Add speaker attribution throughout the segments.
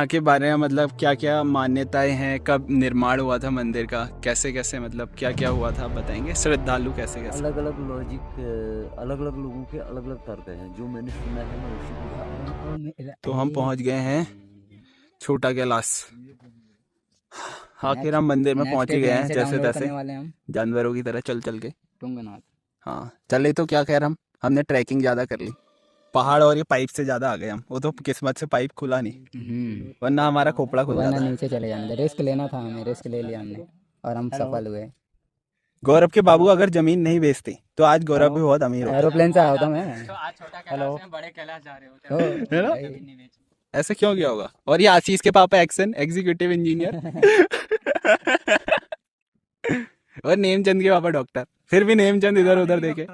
Speaker 1: के बारे में मतलब क्या क्या मान्यताएं हैं, कब निर्माण हुआ था मंदिर का, कैसे कैसे मतलब क्या क्या हुआ था, आप बताएंगे? श्रद्धालु कैसे कैसे?
Speaker 2: अलग अलग लॉजिक, अलग अलग लोगों के अलग अलग तर्क हैं। जो मैंने सुना है मैं उसी को बता रहा हूँ।
Speaker 1: तो हम पहुंच गए हैं छोटा कैलाश। आखिर हम मंदिर में पहुंच ही गए हैं जैसे तैसे,
Speaker 3: वाले हम
Speaker 1: जानवरों की तरह चल चल के।
Speaker 3: टुंगनाथ।
Speaker 1: हाँ चले तो क्या खैर, हमने ट्रैकिंग ज़्यादा कर ली, पहाड़ और ये पाइप से ज़्यादा आ गए हम। वो तो किस्मत से पाइप खुला नहीं, वरना हमारा खोपड़ा खुल
Speaker 3: वरना
Speaker 1: जाता।
Speaker 3: नीचे चले जाने, रिस्क लेना था हमें, रिस्क ले लिया हमने और हम सफल हुए।
Speaker 1: गौरव के बाबू अगर जमीन नहीं बेचते तो आज गौरव भी बहुत अमीर होता।
Speaker 3: एरोप्लेन से आया होता मैं।
Speaker 4: तो आज छोटा कैलाश में बड़े कैलाश जा रहे होते
Speaker 3: तो
Speaker 1: है ना?
Speaker 4: हैं। नहीं बेचे।
Speaker 1: ऐसे क्यों किया होगा? और ये आशीष के पापा एक्सन एग्जीक्यूटिव इंजीनियर और नेमचंद के पापा डॉक्टर, फिर भी नेमचंद इधर उधर देखे।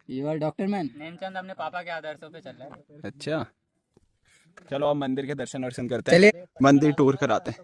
Speaker 3: You are doctor man.
Speaker 4: Nemchand अपने पापा के आदर्शों पे चल रहा है।
Speaker 1: अच्छा चलो अब मंदिर के दर्शन वर्शन करते हैं, मंदिर टूर कराते हैं।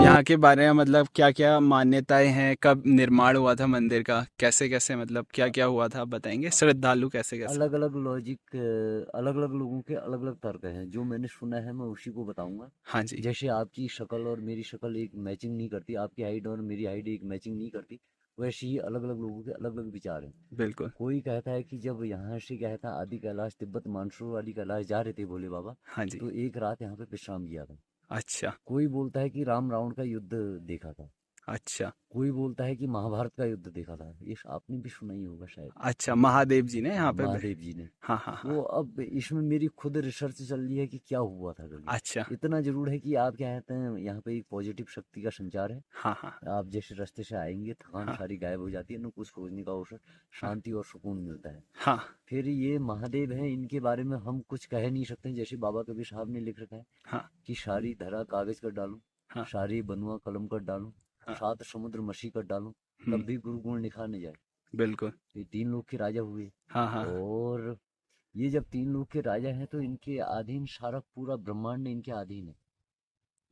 Speaker 1: यहाँ के बारे में मतलब क्या क्या मान्यताएं हैं, कब निर्माण हुआ था मंदिर का, कैसे कैसे मतलब क्या क्या हुआ था, आप बताएंगे? श्रद्धालु कैसे कैसे?
Speaker 2: अलग अलग लॉजिक, अलग अलग लोगों के अलग अलग तर्क हैं। जो मैंने सुना है मैं उसी को बताऊंगा।
Speaker 1: हाँ जी
Speaker 2: जैसे आपकी शक्ल और मेरी शक्ल एक मैचिंग नहीं करती, आपकी हाइट और मेरी हाइट एक मैचिंग नहीं करती, वैसे ही अलग अलग लोगों के अलग अलग विचार हैं।
Speaker 1: बिल्कुल।
Speaker 2: कोई कहता है कि जब यहाँ से क्या था आदि कैलाश तिब्बत मानसरोवर वाली कैलाश जा रहे थे भोले बाबा,
Speaker 1: हाँ जी।
Speaker 2: तो एक रात यहाँ पे विश्राम किया था।
Speaker 1: अच्छा
Speaker 2: कोई बोलता है कि राम रावण का युद्ध देखा था।
Speaker 1: अच्छा
Speaker 2: कोई बोलता है कि महाभारत का युद्ध देखा था। ये आपने भी सुना ही होगा शायद।
Speaker 1: अच्छा, महादेव जी ने यहाँ पे
Speaker 2: महादेव जी ने।
Speaker 1: हाँ हाँ हाँ।
Speaker 2: वो अब इसमें मेरी खुद रिसर्च चल रही है कि क्या हुआ था कभी।
Speaker 1: अच्छा
Speaker 2: इतना जरूर है कि आप क्या कहते हैं, यहाँ पे एक पॉजिटिव शक्ति का संचार है।
Speaker 1: हाँ हाँ
Speaker 2: आप जैसे रास्ते से आएंगे थकान
Speaker 1: हाँ
Speaker 2: सारी गायब हो जाती है ना, कुछ खोजने का अवसर, शांति और सुकून मिलता है।
Speaker 1: हाँ
Speaker 2: फिर ये महादेव हैं, इनके बारे में हम कुछ कह नहीं सकते। जैसे बाबा कबीर साहब ने लिख रखा है
Speaker 1: हाँ
Speaker 2: कि सारी धरा कागज कर डालूं,
Speaker 1: हाँ
Speaker 2: सारी बनुआ कलम कर डालूं,
Speaker 1: हाँ।
Speaker 2: सात समुद्र मसी कर डालूं, तब भी गुरु गुण लिखा नहीं जाए।
Speaker 1: बिल्कुल।
Speaker 2: ये तीन लोग के राजा हुए।
Speaker 1: हाँ हाँ
Speaker 2: और ये जब तीन लोग के राजा हैं तो इनके अधीन सारा पूरा ब्रह्मांड इनके अधीन है।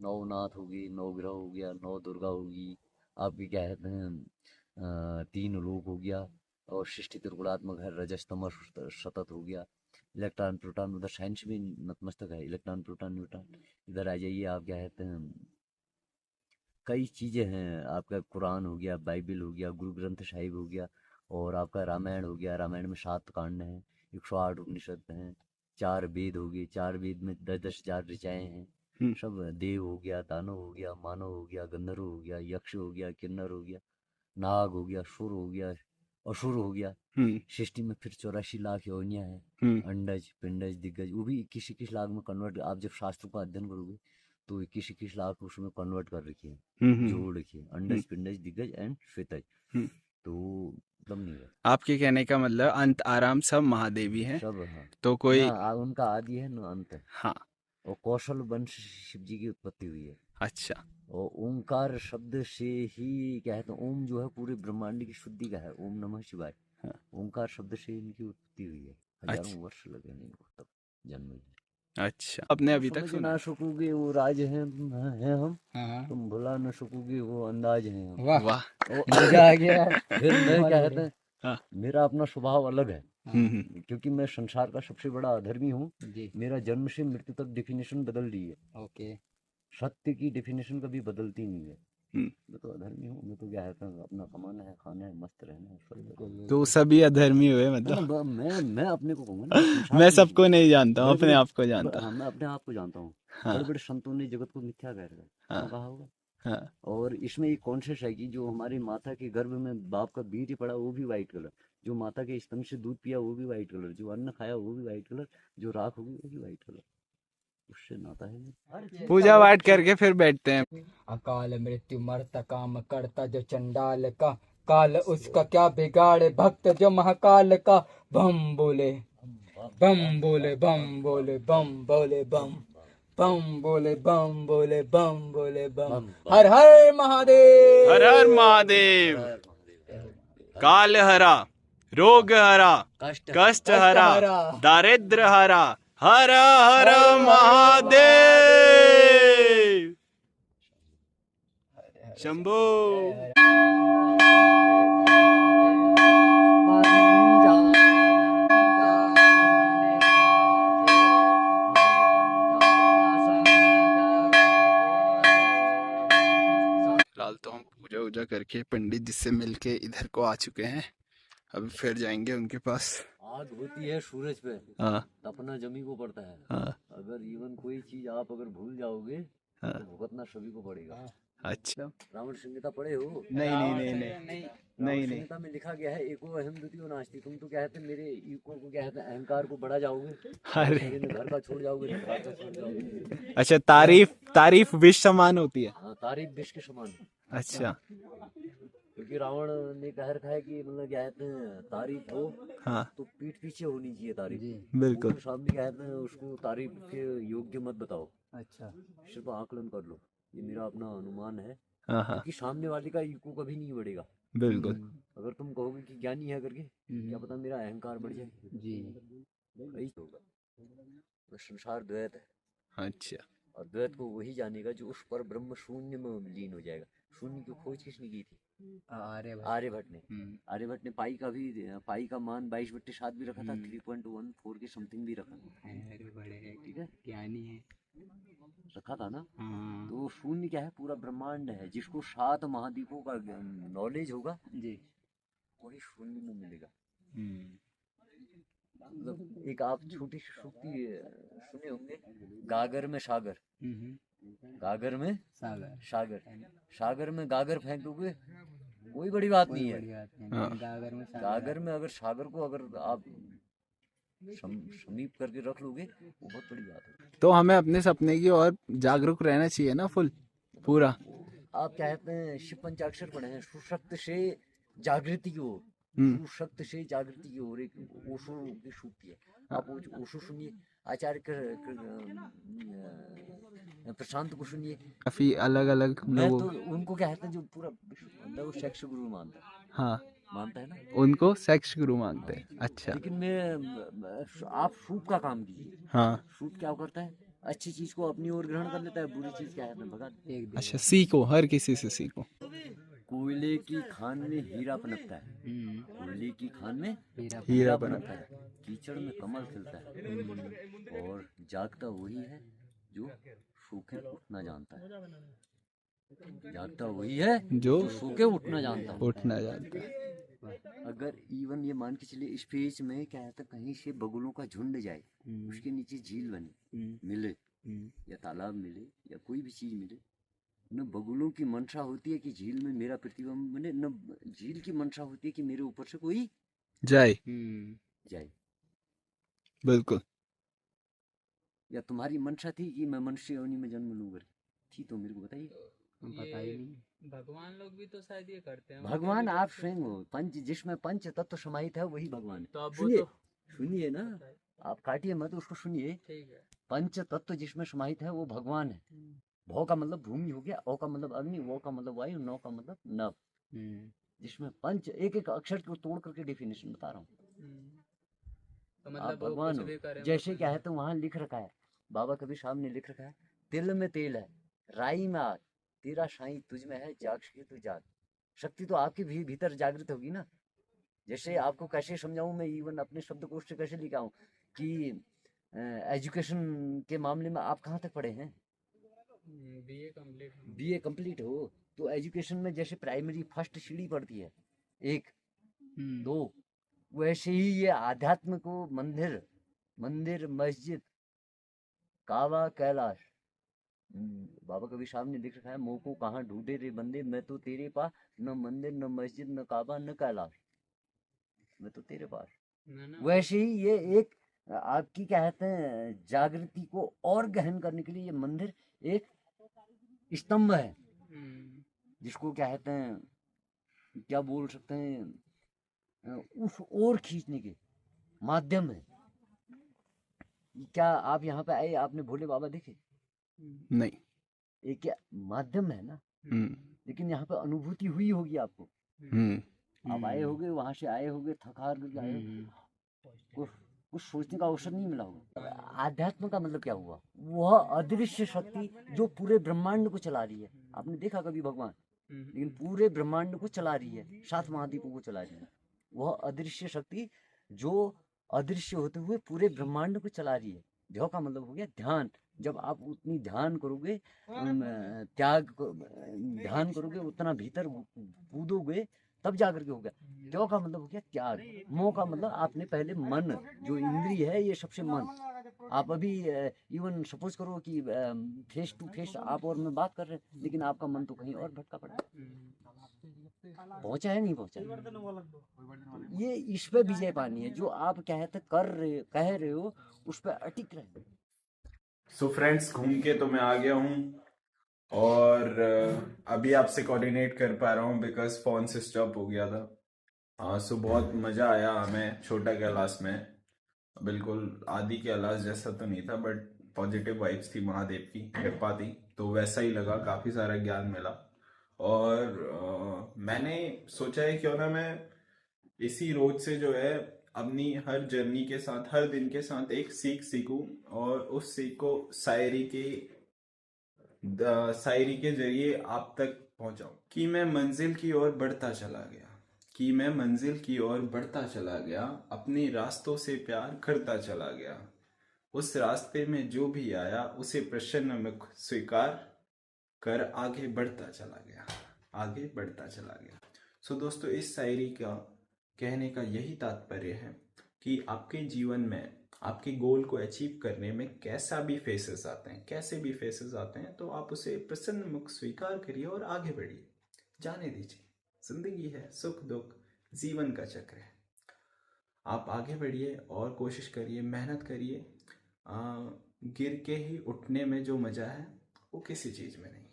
Speaker 2: नवनाथ होगी, नवग्रह हो गया, नव दुर्गा होगी, आपकी क्या कहते हैं, तीन लोक हो गया, और सृष्टि त्रिगुणात्मक है, रजस तमस सतत हो गया, इलेक्ट्रॉन प्रोटॉन, उधर साइंस भी नतमस्तक है, इलेक्ट्रॉन प्रोटॉन न्यूट्रॉन। इधर आ जाइए, आप क्या कहते हैं, कई चीज़ें हैं। आपका कुरान हो गया, बाइबल हो गया, गुरु ग्रंथ साहिब हो गया, और आपका रामायण हो गया। रामायण में 7 कांड हैं, 108 उपनिषद हैं, 4 वेद हो गए, 4 वेद में 10,000 ऋचाएँ हैं। सब देव हो गया, दानव हो गया, मानव हो गया, गंधर्व हो गया, यक्ष हो गया, किन्नर हो गया, नाग हो गया, सुर हो गया, असुर हो गया। सृष्टि में फिर 84 लाख योनियां हैं, अंडज पिंडज दिग्गज, वो भी 21-21 लाख में कन्वर्ट। आप जब शास्त्रों का अध्ययन करोगे तो 21-21 लाख उसमें कन्वर्ट कर रखी है, जोड़ रखी है, अंडज पिंडज दिग्गज एंड श्वेतज। तो मतलब नहीं है।
Speaker 1: आपके कहने का मतलब अंत आराम सब महादेवी है
Speaker 2: सब। हाँ,
Speaker 1: तो कोई
Speaker 2: ना उनका आदि है ना अंत है।
Speaker 1: हाँ।
Speaker 2: और कौशल वंश शिव जी की उत्पत्ति हुई है।
Speaker 1: अच्छा
Speaker 2: और ओंकार शब्द से ही क्या है, तो ओम जो है पूरे ब्रह्मांड की शुद्धि का है, ओम नमः शिवाय।
Speaker 1: हाँ।
Speaker 2: ओंकार शब्द से इनकी उत्पत्ति हुई है। हजारों
Speaker 1: अच्छा
Speaker 2: वर्ष लगे नहीं तब जन्म में।
Speaker 1: अच्छा, आपने अभी तक
Speaker 2: समझ
Speaker 1: सुना?
Speaker 2: ना सकोगे वो राज हैं हम,
Speaker 3: हाँ
Speaker 2: तुम भुला न सकोगे वो अंदाज हैं हम।
Speaker 3: वाह
Speaker 1: वाह।
Speaker 3: मजा आ गया।
Speaker 2: फिर मैं क्या कहते हैं,
Speaker 1: हाँ।
Speaker 2: मेरा अपना स्वभाव अलग है,
Speaker 1: हम्म।
Speaker 2: क्योंकि मैं संसार का सबसे बड़ा अधर्मी हूँ।
Speaker 3: जी
Speaker 2: मेरा जन्म से मृत्यु तक डेफिनेशन बदल रही है।
Speaker 3: ओके।
Speaker 2: सत्य की डेफिनेशन कभी बदलती नहीं है।
Speaker 1: हम्म।
Speaker 2: मैं तो अधर्मी हूँ। मैं तो क्या कहता हूँ, अपना कमाना है, खाना है, मस्त रहना है, सब।
Speaker 1: तो सभी अधर्मी हुए
Speaker 2: ना
Speaker 1: मतलब?
Speaker 2: ना, मैं अपने को कहूँगा ना, संसार
Speaker 1: मैं
Speaker 2: को नहीं।
Speaker 1: सबको नहीं जानता हूँ,
Speaker 2: बड़े
Speaker 1: अपने
Speaker 2: बड़े
Speaker 1: आप को जानता
Speaker 2: हाँ,
Speaker 1: हूँ।
Speaker 2: मैं अपने आप को जानता हूँ।
Speaker 1: हाँ
Speaker 2: बड़े बड़े संतों ने जगत को मिथ्या कह रखा है,
Speaker 1: हाँ
Speaker 2: कहा होगा।
Speaker 1: हाँ
Speaker 2: और इसमें एक कॉन्शियस है कि जो हमारी माता के गर्भ में बाप का बीज पड़ा वो भी वाइट कलर, जो माता के स्तन से दूध पिया वो भी वाइट कलर, जो अन्न खाया वो भी वाइट कलर, जो राख होगी वो भी वाइट कलर। उससे नाता है।
Speaker 1: पूजा पाठ करके फिर बैठते हैं।
Speaker 3: अकाल मृत्यु मरता काम करता जो चंडाल का, काल उसका क्या बिगाड़े भक्त जो महाकाल का। बम बोले बम बोले बम बोले बम बोले बम बम बोले बम बोले बम बोले बम। हर हर महादेव।
Speaker 1: हर हर महादेव। काल हरा रोग हरा,
Speaker 2: कष्ट
Speaker 1: कष्ट हरा,
Speaker 3: हरा,
Speaker 1: दारिद्र हरा, हर हर महादेव। शंभो। फिलहाल तो हम पूजा वूजा करके पंडित जी से मिलके इधर को आ चुके हैं। अभी फिर जाएंगे उनके पास।
Speaker 2: आग होती है सूरज पे,
Speaker 1: हाँ
Speaker 2: तपना जमी को पड़ता है।
Speaker 1: हाँ
Speaker 2: अगर इवन कोई चीज आप अगर भूल जाओगे
Speaker 1: हाँ।
Speaker 2: तो भुगतना सभी को पड़ेगा।
Speaker 1: अच्छा।
Speaker 2: रावण संहिता पढ़े हो?
Speaker 1: नहीं नहीं नहीं नहीं
Speaker 2: रावण
Speaker 1: नहीं नहीं।
Speaker 2: संहिता में लिखा गया है एको अहम द्वितीयो नास्ति। तुम तो कहते मेरे ईको को कहते हैं अहंकार को बढ़ा जाओगे,
Speaker 1: अरे
Speaker 2: लेकिन घर का छोड़ जाओगे, घर का छोड़ जाओगे।
Speaker 1: अच्छा, तारीफ विष समान होती है।
Speaker 2: हाँ, तारीफ विष के समान है।
Speaker 1: अच्छा।
Speaker 2: क्योंकि रावण ने कह रखा है कि मतलब कहते हैं तारीफ हो
Speaker 1: हाँ
Speaker 2: तो पीठ पीछे होनी चाहिए तारीफ।
Speaker 1: बिल्कुल।
Speaker 2: वो सामने कहते हैं उसको तारीफ के योग्य मत बताओ,
Speaker 3: अच्छा,
Speaker 2: सिर्फ आकलन कर लो। ये मेरा अपना अनुमान है,
Speaker 1: हाँ हाँ
Speaker 2: क्योंकि सामने वाले का ईको कभी नहीं बढ़ेगा।
Speaker 1: बिल्कुल।
Speaker 2: अगर तुम कहोगे कि ज्ञानी है करके, क्या पता मेरा अहंकार बढ़ जाए।
Speaker 3: जी,
Speaker 2: वही होगा। तो संसार द्वैत है,
Speaker 1: अच्छा।
Speaker 2: और द्वैत को वही जानेगा जो उस पर ब्रह्म शून्य में लीन हो जाएगा। शून्य की खोज किसने की थी? आर्यभट्ट ने। आर्यभट्ट ने पाई का मान 22/7 भी रखा था, 3.14 के समथिंग भी रखा था। ठीक है,
Speaker 3: ज्ञानी है।
Speaker 2: रखा था ना।
Speaker 3: हाँ
Speaker 2: तो शून्य क्या है? पूरा ब्रह्मांड है। जिसको 7 महाद्वीपों का नॉलेज होगा
Speaker 3: जी।
Speaker 2: वही शून्य में मिलेगा। मतलब एक आप छोटी सी सूक्ति सुने होंगे, गागर में सागर, गागर में
Speaker 3: सागर,
Speaker 2: सागर, सागर में गागर फेंक दोगे कोई बड़ी बात नहीं है।
Speaker 1: हाँ।
Speaker 3: गागर में
Speaker 2: गागर में अगर सागर को अगर आप समीप करके रख लोगे वो बहुत बड़ी बात है।
Speaker 1: तो हमें अपने सपने की ओर जागरूक रहना चाहिए ना, फुल पूरा।
Speaker 2: आप कहते हैं शिव पंचाक्षर पढ़े हैं, सुशक्त से जागृति की ओर, सुशक्त से जागृति की ओर। एक ओशो की सूक्ति है, आप ओशो सुनिए, आचार्य प्रशांत को सुनिए।
Speaker 1: काफी अलग अलग
Speaker 2: मैं
Speaker 1: लोगों।
Speaker 2: तो उनको कहते हैं जो पूरा विश्व मानता है, वो सेक्स गुरु मानता है।
Speaker 1: हाँ,
Speaker 2: मानता है ना,
Speaker 1: उनको सेक्स गुरु मानते हैं। अच्छा।
Speaker 2: लेकिन आप सूप का काम कीजिए।
Speaker 1: हाँ।
Speaker 2: सूप क्या करता है? अच्छी चीज को अपनी ओर ग्रहण कर लेता है, बुरी चीज क्या है भगा देता है।
Speaker 1: अच्छा, सीखो, हर किसी से सीखो।
Speaker 2: कोयले की खान में हीरा पनपता है, कोयले की खान में
Speaker 1: हीरा
Speaker 2: पनपता है, कीचड़ में कमल खिलता है, और जागता वही है जो सूखे उठना जानता है। जागता वही है
Speaker 1: जो
Speaker 2: सूखे उठना जानता है।
Speaker 1: उठना जानता है।
Speaker 2: अगर इवन ये मान के चलिए स्पेस में क्या है, कहीं से बगुलों का झुंड जाए, उसके नीचे झील बने मिले या तालाब मिले या कोई भी चीज मिले, न बगुलों की मंशा होती है कि झील में मेरा प्रतिबिंब बने, न झील की मंशा होती है कि मेरे ऊपर से कोई
Speaker 1: जाए।
Speaker 2: जाए।
Speaker 1: बिल्कुल।
Speaker 2: या तुम्हारी मंशा थी कि मैं मनुष्य योनि में जन्म लूंगा, थी तो मेरे को बताइए।
Speaker 3: पता ही नहीं।
Speaker 4: भगवान लोग भी तो शायद ये करते हैं।
Speaker 2: भगवान आप स्वयं हो, पंच जिसमें पंच तत्व समाहित है वही भगवान है।
Speaker 4: तो अब वो
Speaker 2: सुनिए,
Speaker 4: तो
Speaker 2: सुनिए ना, आप काटिए मत, उसको सुनिए।
Speaker 4: ठीक है।
Speaker 2: पंच तत्व जिसमें समाहित है वो भगवान है। भौ का मतलब भूमि हो गया, औ का मतलब अग्नि, वो का मतलब वायु, नौ का मतलब नभ। जिसमें पंच, एक एक अक्षर को तोड़ करके डेफिनेशन बता रहा हूँ।
Speaker 4: तो
Speaker 2: आप
Speaker 4: मतलब वो
Speaker 2: भगवान
Speaker 4: कुछ
Speaker 2: हो।
Speaker 4: भी करें,
Speaker 2: जैसे क्या है तो वहां लिख रखा है, बाबा कबीर साहब ने लिख रखा है, तिल में तेल है, राई में आग, तेरा साईं तुझ में है, जाग सके तो जाग। शक्ति तो आपके भी भीतर जागृत होगी ना। जैसे आपको कैसे समझाऊं मैं, इवन अपने शब्दकोश से कैसे लिखा हूँ कि एजुकेशन के मामले में आप कहाँ तक पढ़े हैं?
Speaker 4: BA complete.
Speaker 2: बीए कंप्लीट हो तो एजुकेशन में जैसे प्राइमरी फर्स्ट सीढ़ी पड़ती है, 1 2, वैसे ही ये आध्यात्म को मंदिर, मंदिर मस्जिद काबा कैलाश। बाबा कबीर साहब ने लिख रखा है, मोह को कहाँ ढूंढे रे बंदे, मैं तो तेरे पास, न मंदिर न मस्जिद न काबा न कैलाश, मैं तो तेरे पास। वैसे ही ये एक आपकी क्या कहते हैं जागृति को और गहन करने के लिए ये मंदिर एक स्तंभ है, जिसको क्या कहते हैं, क्या बोल सकते हैं, उस ओर खींचने के माध्यम है। क्या आप यहाँ पे आए, आपने भोले बाबा देखे?
Speaker 1: नहीं।
Speaker 2: एक क्या माध्यम है ना, लेकिन यहाँ पे अनुभूति हुई होगी आपको। आप आए होगे, वहां से आए होगे, थक हार करके आए होगे, कुछ सोचने का अवसर नहीं मिला होगा। आध्यात्म का मतलब क्या हुआ? वह अदृश्य शक्ति जो पूरे ब्रह्मांड को चला रही है। आपने देखा कभी भगवान? लेकिन पूरे ब्रह्मांड को चला रही है, 7 महाद्वीपों को चला रही है। वह अदृश्य शक्ति जो अदृश्य होते हुए पूरे ब्रह्मांड को चला रही है। ध्यान का मतलब हो गया ध्यान। जब आप उतनी ध्यान करोगे, ध्यान करोगे, उतना भीतर कूदोगे, तब जाकर के हो गया। त्यों का मतलब हो गया त्याग। मोह का मतलब आपने पहले मन, जो इंद्रिय है, ये सबसे मन। आप अभी इवन सपोज करो कि फेस टू फेस आप और मैं बात कर रहे हैं, लेकिन आपका मन तो कहीं और भटका पड़ा है। पहुंचा है, नहीं पहुंचा? ये इस पे विजय पानी है। जो आप कह रहे हो, उस पर अटिक रहे।
Speaker 1: सो फ्रेंड्स, घूम के तो मैं आ गया हूँ और अभी आपसे कोऑर्डिनेट कर पा रहा हूँ बिकॉज फोन स्विच ऑफ हो गया था। हाँ, सो बहुत मज़ा आया हमें छोटा कैलाश में। बिल्कुल आदि कैलाश जैसा तो नहीं था, बट पॉजिटिव वाइब्स थी, महादेव की कृपा थी, तो वैसा ही लगा। काफ़ी सारा ज्ञान मिला और मैंने सोचा है क्यों ना मैं इसी रोज से जो है अपनी हर जर्नी के साथ, हर दिन के साथ एक सीख सीखूं और उस सीख को शायरी के जरिए आप तक पहुंचाऊं। कि मैं मंजिल की ओर बढ़ता चला गया, कि मैं मंजिल की ओर बढ़ता चला गया, अपने रास्तों से प्यार करता चला गया। उस रास्ते में जो भी आया उसे प्रसन्न मुख स्वीकार कर आगे बढ़ता चला गया, आगे बढ़ता चला गया। सो दोस्तों, इस शायरी का कहने का यही तात्पर्य है कि आपके जीवन में आपके गोल को अचीव करने में कैसा भी फेसेस आते हैं, कैसे भी फेसेस आते हैं, तो आप उसे प्रसन्न मुख स्वीकार करिए और आगे बढ़िए, जाने दीजिए। जिंदगी है, सुख दुख जीवन का चक्र है। आप आगे बढ़िए और कोशिश करिए, मेहनत करिए। गिर के ही उठने में जो मज़ा है वो किसी चीज़ में नहीं है।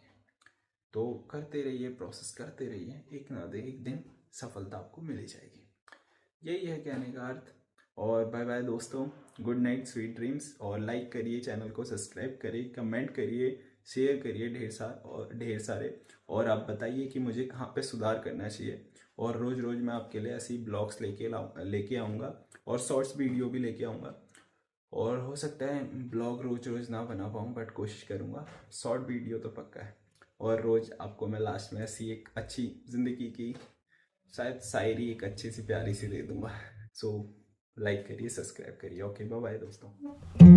Speaker 1: तो करते रहिए, प्रोसेस करते रहिए, एक ना एक दिन सफलता आपको मिल जाएगी। यही है कहने का अर्थ। और बाय बाय दोस्तों, गुड नाइट, स्वीट ड्रीम्स। और लाइक करिए, चैनल को सब्सक्राइब करिए, कमेंट करिए, शेयर करिए ढेर सारे। और आप बताइए कि मुझे कहाँ पे सुधार करना चाहिए। और रोज़ रोज़ मैं आपके लिए ऐसी ब्लॉग्स लेके आऊँगा और शॉर्ट्स वीडियो भी लेके आऊँगा। और हो सकता है ब्लॉग रोज़ रोज़ ना बना पाऊँ, बट कोशिश करूँगा। शॉर्ट वीडियो तो पक्का है। और रोज़ आपको मैं लास्ट में ऐसी एक अच्छी ज़िंदगी की शायद शायरी एक अच्छी सी प्यारी सी दे दूँगा। सो लाइक करिए, सब्सक्राइब करिए। ओके, बाय बाय दोस्तों।